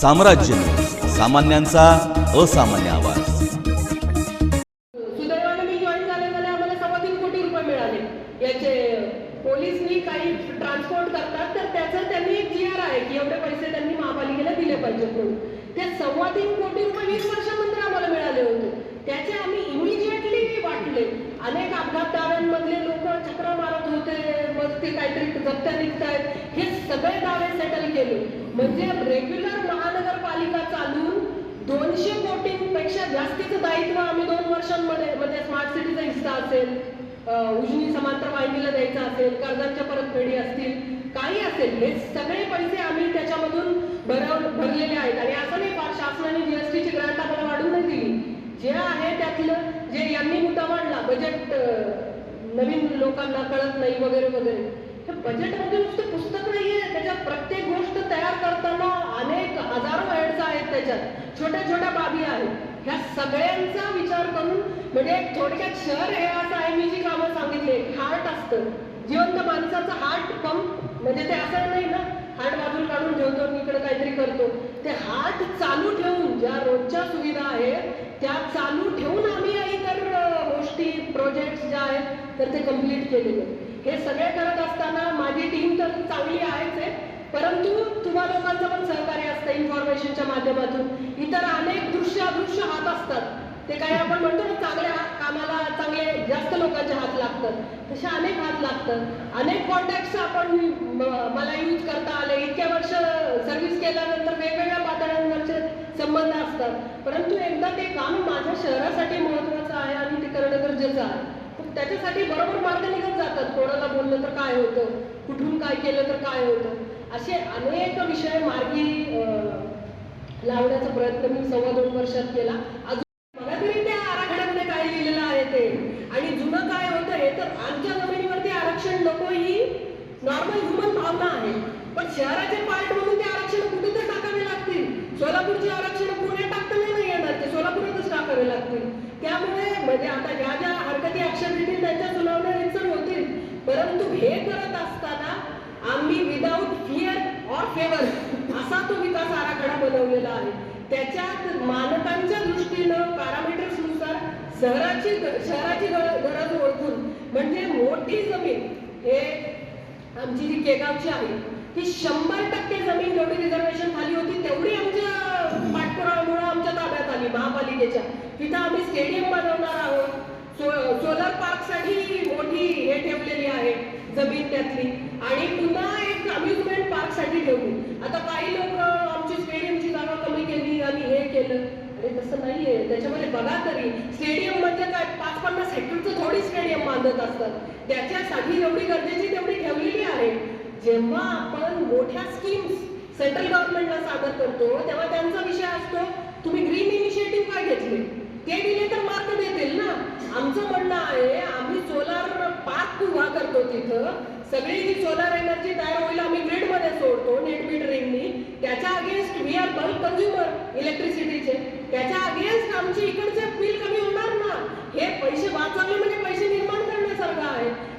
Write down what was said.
साम्राज्य, सामान्यांचा असामान्य आवाज. सुदैवाने मी जॉईन झाले आम्हाला 3.25 कोटी रुपये मिळाले. याचे पोलिसनी काही ट्रान्सपोर्ट करतात तर त्याचं त्यांनी एक GR आहे की एवढे पैसे त्यांनी महापालिकेला दिले पाहिजेत म्हणून. ते 3.25 कोटी रुपये 20 वर्षानंतर आम्हाला मिळाले होते. त्याचे आम्ही इमिजिएटली वाटले. अनेक अपघात दाव्यांमधले लोक चक्र मारत होते, मग ते काहीतरी जप्त्या निघतायत, हे सगळे दावे सेटल केले. म्हणजे रेग्युलर महानगरपालिका चालून 200 कोटींपेक्षा जास्तीचं दायित्व आम्ही 2 वर्षांमध्ये, म्हणजे स्मार्ट सिटीचा हिस्सा असेल, उजनी समांतर वाहिनीला द्यायचा असेल, कर्जांच्या परतफेडी असतील, काही असेल, हे सगळे पैसे आम्ही त्याच्यामधून भरलेले आहेत. आणि असं नाही फार शासनाने GST ची ग्रांट आम्हाला वाढून नाही दिली. जे आहे त्यातलं जे यांनी मुद्दा मांडला, बजेट नवीन लोकांना कळत नाही वगैरे वगैरे, हे बजेटमध्ये नुसतं पुस्तक नाहीये, त्याच्यात प्रत्येक गोष्ट तयार करताना अनेक हजारो हेड्स आहेत, त्याच्यात छोट्या छोट्या बाबी आहेत. ह्या सगळ्यांचा विचार करून, म्हणजे थोडक्यात शहर हे असं आहे, मी जी कामं सांगितले, हार्ट असतं, जिवंत माणसाचं हार्ट पंप, म्हणजे ते असं नाही ना हार्ट बाजूला काढून ठेवतो आणि इकडे काहीतरी करतो. ते हार्ट चालू ठेवून ज्या रोजच्या सुविधा आहेत त्या चालू ठेवून आम्ही इतर गोष्टी प्रोजेक्ट्स ज्या आहेत तर ते कम्प्लीट केलेले. हे सगळे करत असताना माझी टीम तर चांगली आहेच आहे, परंतु तुम्हा लोकांचं पण सहकार्य असतं इन्फॉर्मेशनच्या माध्यमातून. इतर अनेक दृश्य अदृश्य हात असतात, ते काही आपण म्हणतो ना चांगल्या कामाला चांगले जास्त लोकांचे हात लागतात, तसे अनेक हात लागतात. अनेक कॉन्टॅक्ट्स आपण मला यूज करता आले. इतक्या वर्ष सर्व्हिस केल्यानंतर वेगवेगळ्या पातळ्यांवरचे संबंध असतात, परंतु एकदा ते काम माझ्या शहरासाठी महत्त्वाचं आहे आणि ते करणं गरजेचं आहे. त्याच्यासाठी बरोबर मार्ग निघत जातात. कोणाला बोललं तर काय होतं, कुठून काय केलं तर काय होतं, असे अनेक विषय मार्गी लावण्याचा प्रयत्न मी 2.25 वर्षात केला. अजून मला तरी त्या आराखड्यामध्ये काय लिहिलेलं आहे ते आणि जुनं काय होतं हे, तर आमच्या जमिनीवरती आरक्षण नको ही नॉर्मल ह्युमन भावना आहे, पण शहराचे पार्ट म्हणून ते आरक्षण कुठेतरी टाकावे लागतील. सोलापूरचे आरक्षण पुण्यात टाकता नाही येणार, ते सोलापुरातच टाकावे लागतील. त्यामुळे म्हणजे आता ज्या ज्या हरकती अक्षर देतील त्यांच्या सुनावण्या रितसर होतील, परंतु हे करत असताना आम्ही विदाऊट फिअर ऑर फेवर असा तो विकास आराखडा बनवलेला आहे. त्याच्यात मानकांच्या दृष्टीनं पॅरामीटर्सनुसार शहराची गरज ओळखून, म्हणजे मोठी जमीन हे आमची जी केगावची आहे ती 100% जमीन जेवढी रिझर्वेशन खाली होती तेवढी आमच्या पाठपुराव्यामुळे आमच्या ताब्यात आली महापालिकेच्या. तिथं आम्ही स्टेडियम बनवणार आहोत, सोलर पार्कसाठी मोठी हे ठेवलेली आहे जमीन त्यातली, आणि पुन्हा एक अम्युजमेंट पार्कसाठी ठेवली. आता काही लोक आमची स्टेडियमची जागा कमी केली आणि हे केलं, अरे तसं नाहीये. त्याच्यामध्ये बघा तरी स्टेडियम म्हणजे काय 5-50 हेक्टरचं थोडी स्टेडियम बांधत असतात, त्याच्यासाठी जेवढी गरजेची तेवढी ठेवलेली आहे. जेव्हा आपण मोठ्या स्कीम्स सेंट्रल गव्हर्नमेंटला सादर करतो तेव्हा त्यांचा विषय असतो तुम्ही ग्रीन इनिशिएटिव्ह काय घेतले, ते दिले तर मार्क देतील ना. आमचं म्हणणं आहे आम्ही सोलार पार्क उभा करतो, तिथं सगळी जी सोलार एनर्जी तयार होईल आम्ही ग्रीडमध्ये सोडतो नेट मीटरिंगनी, त्याच्या against we are bulk consumer इलेक्ट्रिसिटीचे, त्याच्या अगेन्स्ट आमची इकडचे बिल कमी होणार ना. हे पैसे वाचवले म्हणजे पैसे